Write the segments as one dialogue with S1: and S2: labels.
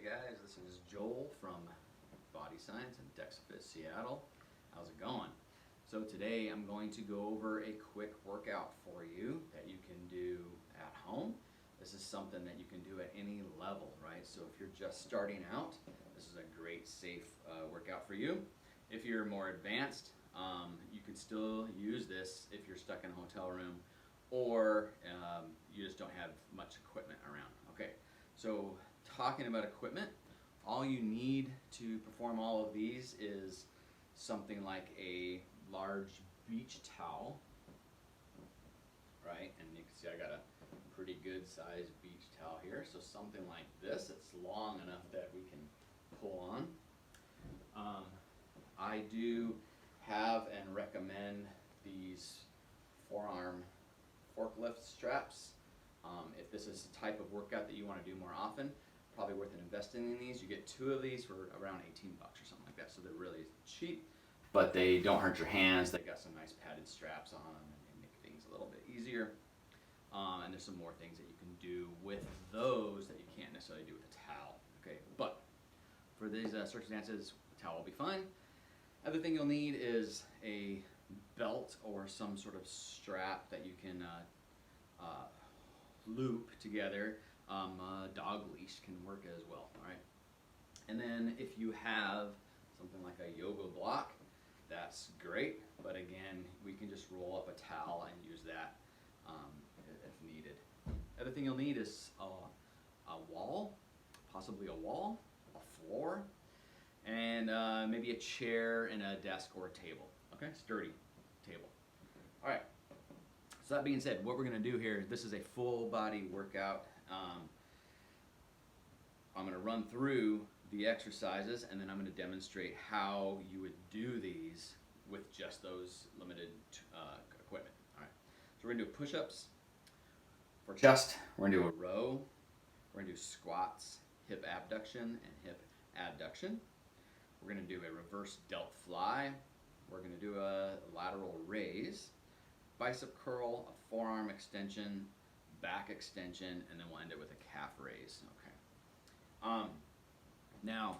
S1: Hey guys, this is Joel from Body Science and DexaFit Seattle. How's it going? So today I'm going to go over a quick workout for you that you can do at home. This is something that you can do at any level, right? So if you're just starting out, this is a great safe workout for you. If you're more advanced, you could still use this if you're stuck in a hotel room or you just don't have much equipment around. Okay, so talking about equipment, all you need to perform all of these is something like a large beach towel, right? And you can see I got a pretty good sized beach towel here. So something like this, it's long enough that we can pull on. I do have and recommend these forearm forklift straps. If this is the type of workout that you want to do more often, probably worth investing in these. You get 2 of these for around 18 bucks or something like that, so they're really cheap, but they don't hurt your hands. They got some nice padded straps on them and they make things a little bit easier. And there's some more things that you can do with those that you can't necessarily do with a towel. Okay, but for these circumstances, a towel will be fine. Other thing you'll need is a belt or some sort of strap that you can loop together. A dog leash can work as well. All right, and then if you have something like a yoga block, that's great, but again, we can just roll up a towel and use that if needed. Other thing you'll need is a wall, possibly a wall, a floor, and maybe a chair and a desk or a table. Okay, sturdy table. All right, so that being said, what we're going to do here, this is a full body workout. I'm going to run through the exercises and then I'm going to demonstrate how you would do these with just those limited equipment. All right, so we're going to do push-ups for chest. We're going to do a row. We're going to do squats, hip abduction and hip adduction. We're going to do a reverse delt fly. We're going to do a lateral raise, bicep curl, a forearm extension, back extension, and then we'll end it with a calf raise. Okay. Now,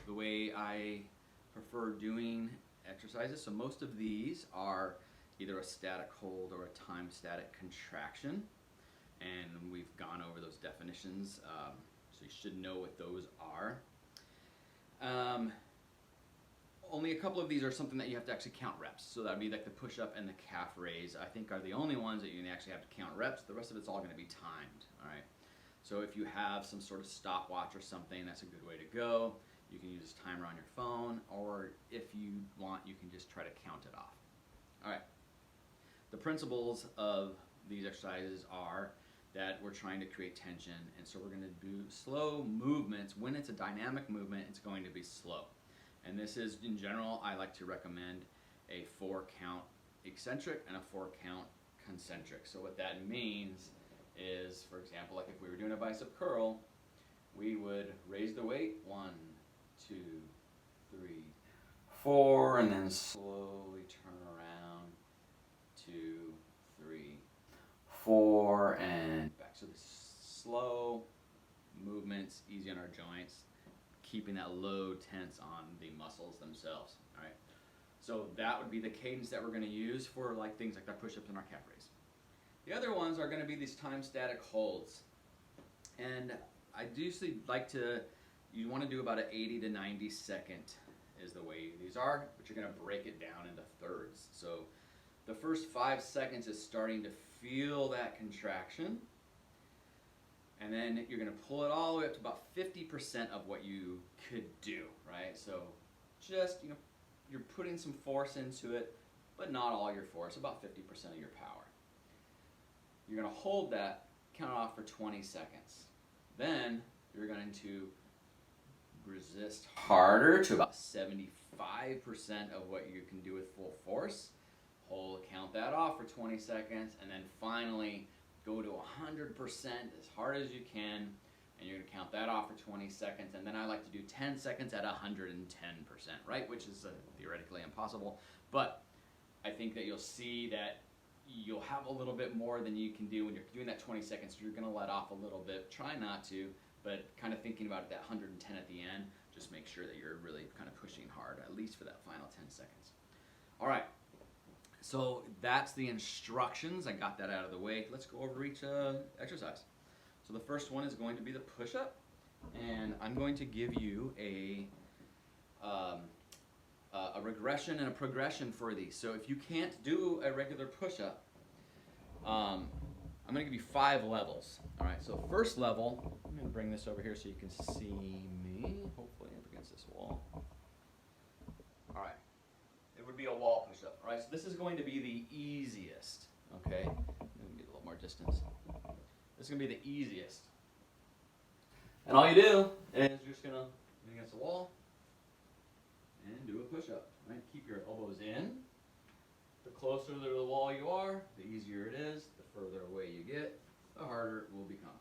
S1: the way I prefer doing exercises, so most of these are either a static hold or a time static contraction, and we've gone over those definitions, so you should know what those are. Only a couple of these are something that you have to actually count reps. So that would be like the push-up and the calf raise, I think, are the only ones that you can actually have to count reps. The rest of it's all going to be timed, all right? So if you have some sort of stopwatch or something, that's a good way to go. You can use this timer on your phone, or if you want, you can just try to count it off. All right. The principles of these exercises are that we're trying to create tension, and so we're going to do slow movements. When it's a dynamic movement, it's going to be slow. And this is, in general, I like to recommend a 4-count eccentric and a 4-count concentric. So what that means is, for example, like if we were doing a bicep curl, we would raise the weight, 1, 2, 3, 4, and then slowly turn around, 2, 3, 4, and back. So the slow movements, easy on our joints, keeping that load tense on the muscles themselves. All right, so that would be the cadence that we're going to use for like things like our push-ups and our calf raise. The other ones are going to be these time static holds, and I do like to, you want to do about an 80 to 90 second is the way these are, but you're going to break it down into thirds. So the first 5 seconds is starting to feel that contraction, and then you're going to pull it all the way up to about 50% of what you could do, right? So just, you're putting some force into it, but not all your force, about 50% of your power. You're going to hold that, count it off for 20 seconds. Then you're going to resist harder to about 75% of what you can do with full force. Hold, count that off for 20 seconds, and then finally go to 100% as hard as you can, and you're going to count that off for 20 seconds, and then I like to do 10 seconds at 110%, right? Which is theoretically impossible, but I think that you'll see that you'll have a little bit more than you can do when you're doing that 20 seconds. You're going to let off a little bit. Try not to, but kind of thinking about it, that 110 at the end, just make sure that you're really kind of pushing hard, at least for that final 10 seconds. All right, so that's the instructions. I got that out of the way. Let's go over each exercise. So the first one is going to be the push-up, and I'm going to give you a regression and a progression for these. So if you can't do a regular push-up, I'm going to give you 5 levels. All right, so first level, I'm going to bring this over here so you can see me, hopefully up against this wall. All right, it would be a wall push-up. All right, so this is going to be the easiest, okay? Let me get a little more distance. This is going to be the easiest. And all you do is you're just going to lean against the wall and do a push-up. Right? Keep your elbows in. The closer to the wall you are, the easier it is. The further away you get, the harder it will become.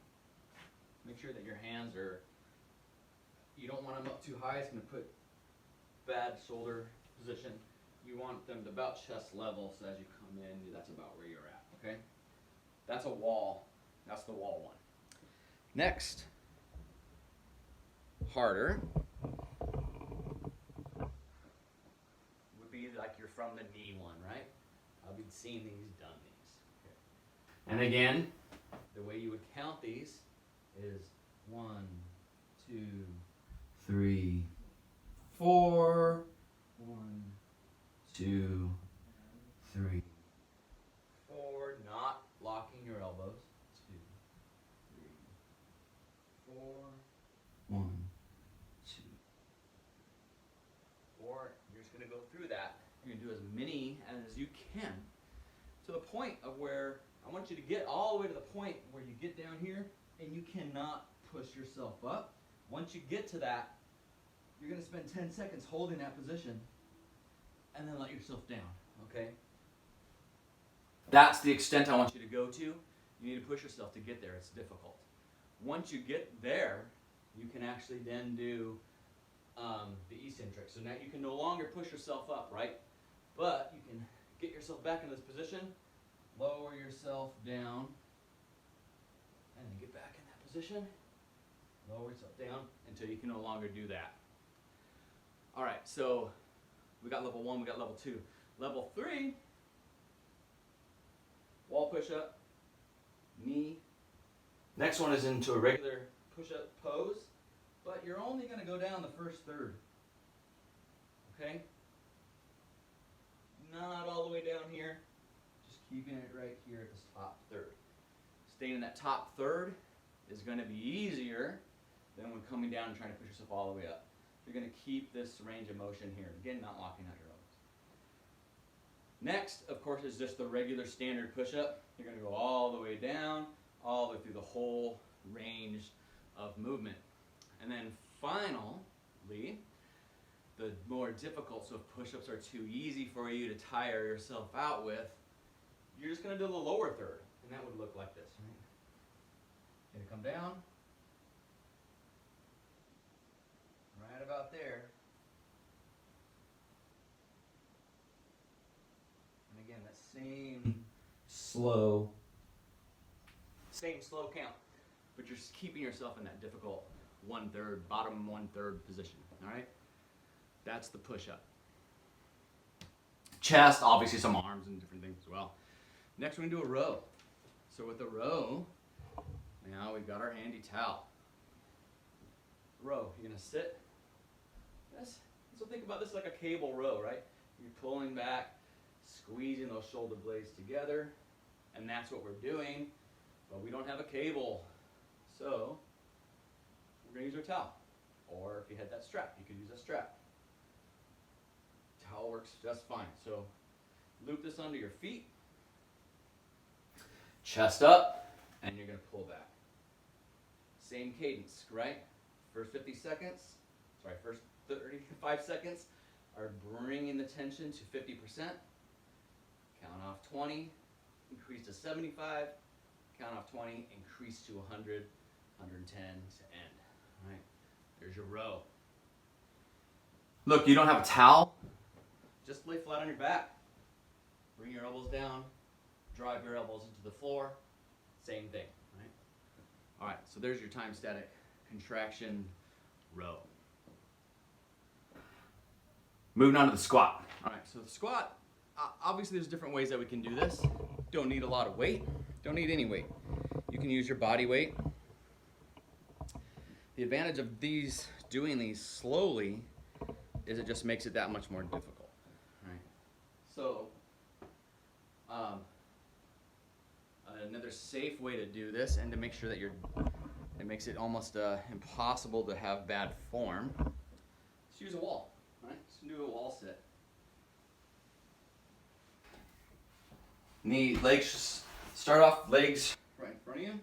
S1: Make sure that your hands are, you don't want them up too high. It's going to put bad shoulder position. You want them to about chest level, so as you come in, that's about where you're at. Okay? That's a wall. That's the wall one. Next, harder, would be like you're from the knee one, right? I've been seeing these, done these. Okay. And again, the way you would count these is 1, 2, 3, 4. 1, 2, 3, 4. Not locking your elbows. 2, 3, 4. 1, 2. Or you're just going to go through that. You're going to do as many as you can to the point of where I want you to get all the way to the point where you get down here and you cannot push yourself up. Once you get to that, you're going to spend 10 seconds holding that position and then let yourself down, okay? That's the extent I want you to go to. You need to push yourself to get there. It's difficult. Once you get there, you can actually then do the eccentric. So now you can no longer push yourself up, right? But you can get yourself back in this position, lower yourself down, and then get back in that position. Lower yourself down until you can no longer do that. All right, so we got level 1, we got level 2. Level 3, wall push-up, knee. Next one is into a regular push-up pose, but you're only going to go down the first third. Okay? Not all the way down here, just keeping it right here at this top third. Staying in that top third is going to be easier than when coming down and trying to push yourself all the way up. You're going to keep this range of motion here. Again, not locking out your elbows. Next, of course, is just the regular standard push-up. You're going to go all the way down, all the way through the whole range of movement. And then finally, the more difficult, so if push-ups are too easy for you to tire yourself out with, you're just going to do the lower third. And that would look like this. Right? Going to come down. Right about there. And again, that same slow count, but you're just keeping yourself in that difficult 1/3, bottom 1/3 position. All right, that's the push-up. Chest, obviously some arms and different things as well. Next, we're gonna do a row. So with the row, now we've got our handy towel. Row, you're gonna sit. So think about this like a cable row, right? You're pulling back, squeezing those shoulder blades together, and that's what we're doing, but we don't have a cable. So we're going to use our towel. Or if you had that strap, you could use a strap. Towel works just fine. So loop this under your feet, chest up, and you're going to pull back. Same cadence, right? First 35 seconds are bringing the tension to 50%. Count off 20, increase to 75. Count off 20, increase to 100, 110 to end. All right, there's your row. Look, you don't have a towel, just lay flat on your back. Bring your elbows down, drive your elbows into the floor. Same thing, right? All right, so there's your time static contraction, row. Moving on to the squat. All right, so the squat, obviously there's different ways that we can do this. Don't need a lot of weight, don't need any weight. You can use your body weight. The advantage of doing these slowly is it just makes it that much more difficult. Right? So, another safe way to do this and to make sure that it makes it almost impossible to have bad form, just use a wall. Right? Just do a wall sit. Legs, start off legs right in front of you,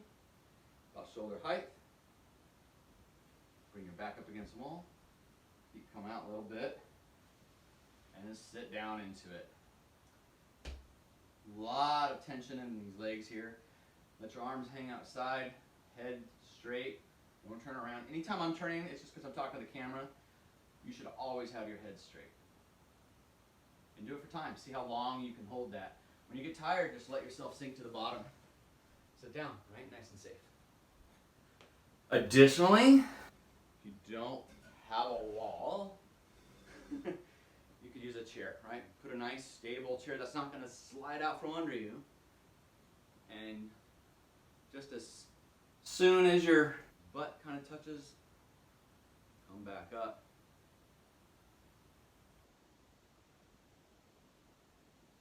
S1: about shoulder height. Bring your back up against the wall. Feet come out a little bit. And just sit down into it. A lot of tension in these legs here. Let your arms hang outside, head straight. Don't turn around. Anytime I'm turning, it's just because I'm talking to the camera. You should always have your head straight. And do it for time. See how long you can hold that. When you get tired, just let yourself sink to the bottom. Sit down, right? Nice and safe. Additionally, if you don't have a wall, you could use a chair, right? Put a nice stable chair that's not going to slide out from under you. And just as soon as your butt kind of touches, come back up.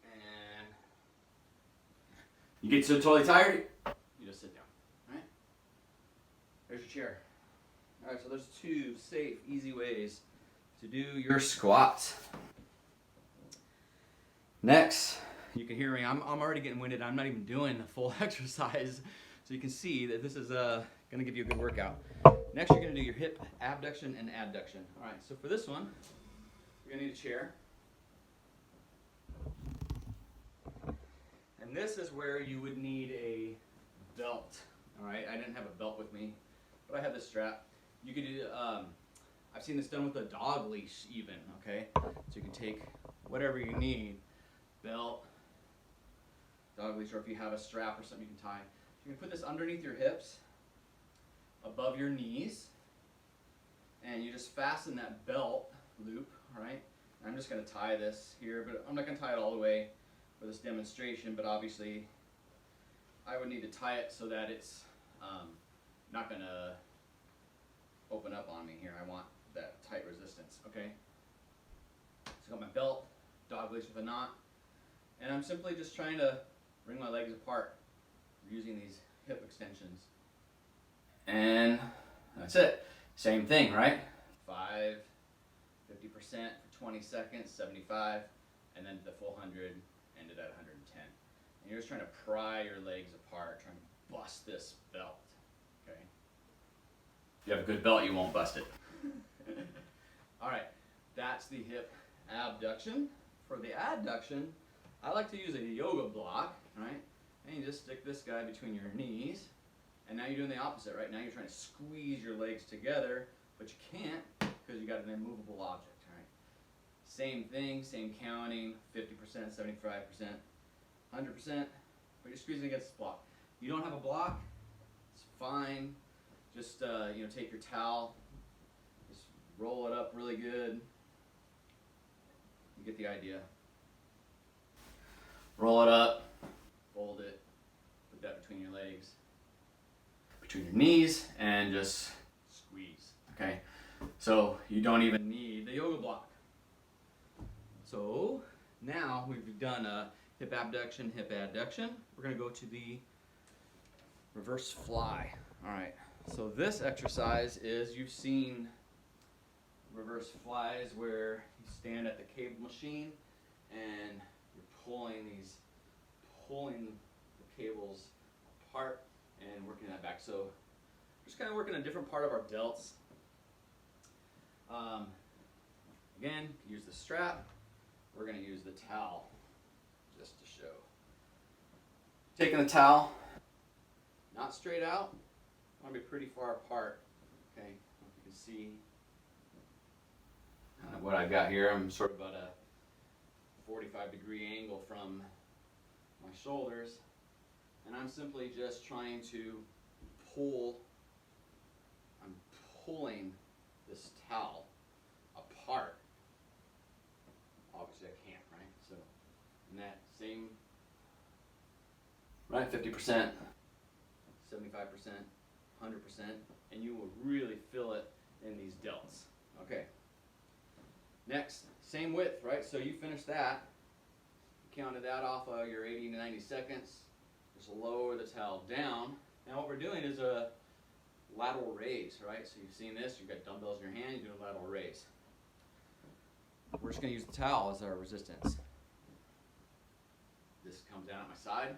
S1: And you get so totally tired, you just sit down, right? There's your chair. All right, so there's 2 safe, easy ways to do your squats. Next, you can hear me, I'm already getting winded. I'm not even doing the full exercise. So you can see that this is gonna give you a good workout. Next, you're gonna do your hip abduction and adduction. All right, so for this one, you're gonna need a chair. And this is where you would need a belt. All right, I didn't have a belt with me, but I have this strap. You could do, I've seen this done with a dog leash even, okay? So you can take whatever you need, belt, dog leash, or if you have a strap or something you can tie. You can put this underneath your hips, above your knees, and you just fasten that belt loop, all right? I'm just gonna tie this here, but I'm not gonna tie it all the way for this demonstration, but obviously I would need to tie it so that it's not gonna open up on me here. I want that tight resistance, okay? So I got my belt, dog leash with a knot, and I'm simply just trying to bring my legs apart using these hip extensions. And that's it. Same thing, right? 5, 50% for 20 seconds, 75, and then the full 100 ended at 110. And you're just trying to pry your legs apart, trying to bust this belt, okay? If you have a good belt, you won't bust it. All right, that's the hip abduction. For the adduction, I like to use a yoga block, right? And you just stick this guy between your knees. And now you're doing the opposite, right? Now you're trying to squeeze your legs together, but you can't because you got an immovable object, right? Same thing, same counting, 50%, 75%, 100%, but you're squeezing against the block. You don't have a block, it's fine. Just take your towel, just roll it up really good. You get the idea. Roll it up, fold it, put that between your legs, between your knees, and just squeeze, okay? So you don't even need the yoga block. So now we've done a hip abduction, hip adduction. We're gonna go to the reverse fly. All right, so this exercise is, you've seen reverse flies where you stand at the cable machine and you're pulling the cables apart and working that back. So we're just kind of working a different part of our delts. Again, use the strap. We're going to use the towel just to show. Taking the towel, not straight out, I want to be pretty far apart. Okay, if you can see what I've got here. I'm sort of about a 45-degree angle from my shoulders, and I'm simply just trying to pull. I'm pulling this towel apart. Obviously I can't, right? So in that same, right, 50%, 75%, 100%, and you will really feel it in these delts. Okay. Next, same width, right? So you finish that, counted that off of your 80 to 90 seconds, just lower the towel down. Now what we're doing is a lateral raise, right? So you've seen this, you've got dumbbells in your hand, you're doing a lateral raise. We're just gonna use the towel as our resistance. This comes down at my side,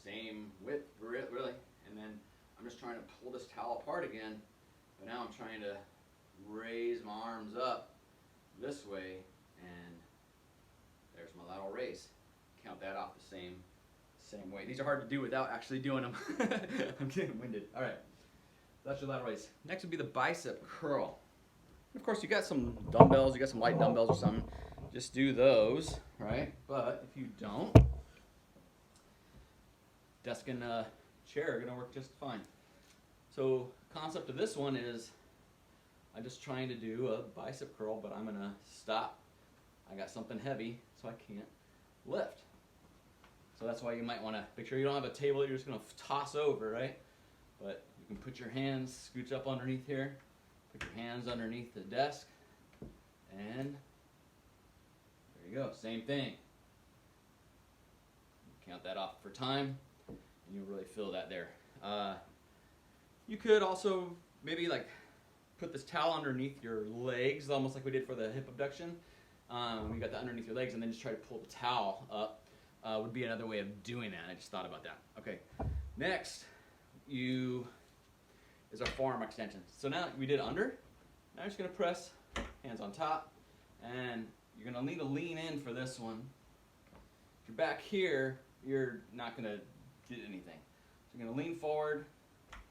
S1: same width, really, and then I'm just trying to pull this towel apart again, but now I'm trying to raise my arms up this way, and there's my lateral raise. Count that off the same way. These are hard to do without actually doing them. I'm getting winded. All right, that's your lateral raise. Next would be the bicep curl. Of course, you got some dumbbells, you got some light dumbbells or something. Just do those, right? But if you don't, desk and chair are gonna work just fine. So concept of this one is I'm just trying to do a bicep curl, but I'm gonna stop. I got something heavy, so I can't lift. So that's why you might wanna make sure you don't have a table that you're just gonna toss over, right? But you can put your hands, scooch up underneath here, put your hands underneath the desk, and there you go, same thing. Count that off for time, and you'll really feel that there. You could also maybe like put this towel underneath your legs, almost like we did for the hip abduction. You got that underneath your legs, and then just try to pull the towel up. Would be another way of doing that. I just thought about that. Okay, next is our forearm extension. So now we did under. Now you're just gonna press, hands on top, and you're gonna need to lean in for this one. If you're back here, you're not gonna get anything. So you're gonna lean forward,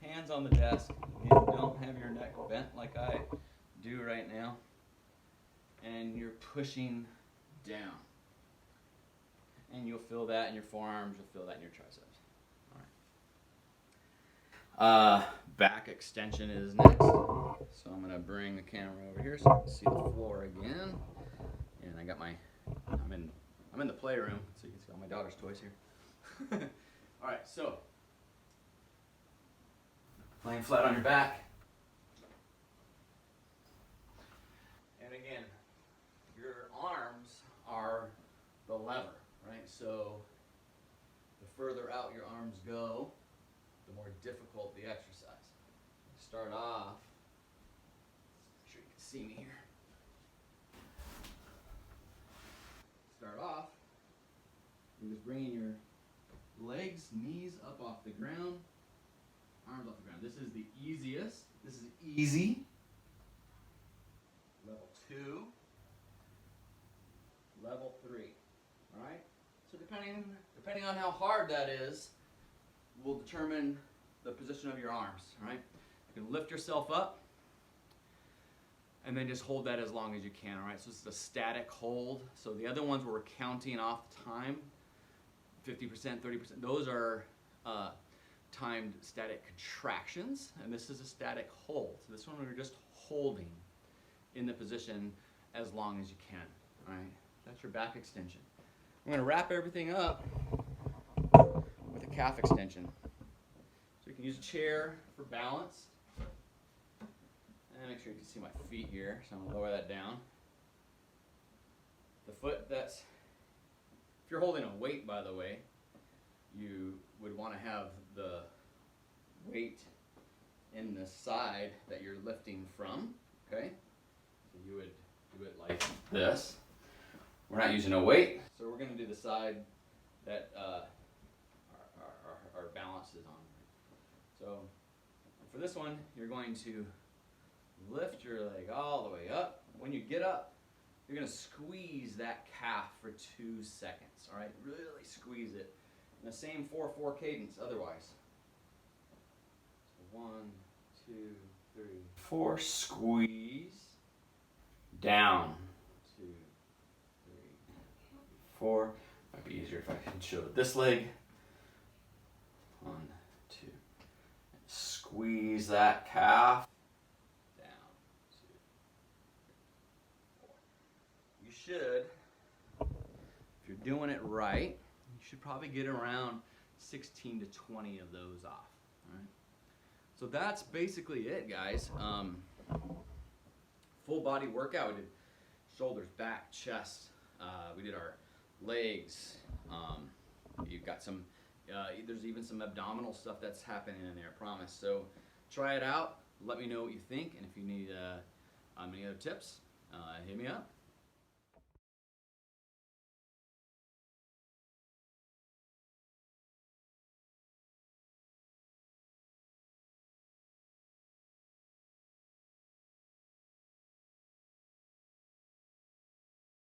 S1: hands on the desk, and don't have your neck bent like I do right now. And you're pushing down. And you'll feel that in your forearms, you'll feel that in your triceps. All right. Back extension is next. So I'm gonna bring the camera over here so you can see the floor again. And I got I'm in the playroom, so you can see all my daughter's toys here. All right, so laying flat on your back. And again, your arms are the lever, right? So the further out your arms go, the more difficult the exercise. Start off, make sure you can see me here. Start off, you're just bringing your legs, knees up off the ground, arms off the ground. This is the easiest. This is easy. Level 2. Level 3. All right? So depending on how hard that is, will determine the position of your arms. All right? You can lift yourself up and then just hold that as long as you can. All right? So this is a static hold. So the other ones where we're counting off time, 50%, 30%, those are timed static contractions, and this is a static hold. So this one we're just holding in the position as long as you can. All right, that's your back extension. I'm going to wrap everything up with a calf extension. So you can use a chair for balance. And make sure you can see my feet here. So I'm going to lower that down. The foot if you're holding a weight, by the way, you would want to have the weight in the side that you're lifting from, okay? So you would do it like this. We're not using a weight, so we're going to do the side that our balance is on. So for this one, you're going to lift your leg all the way up. When you get up, you're going to squeeze that calf for 2 seconds, all right? Really squeeze it. In the same 4/4 cadence otherwise. So 1, 2, 3, 4. Squeeze. Down. 2, 3, 4. Might be easier if I can show this leg. 1, 2. Squeeze. Squeeze that calf down. 2, 3, 4. You should, if you're doing it right, you should probably get around 16 to 20 of those off. All right. So that's basically it, guys. Full body workout. We did shoulders, back, chest. We did our legs. You've got some. There's even some abdominal stuff that's happening in there. I promise. So try it out. Let me know what you think, and if you need any other tips, hit me up.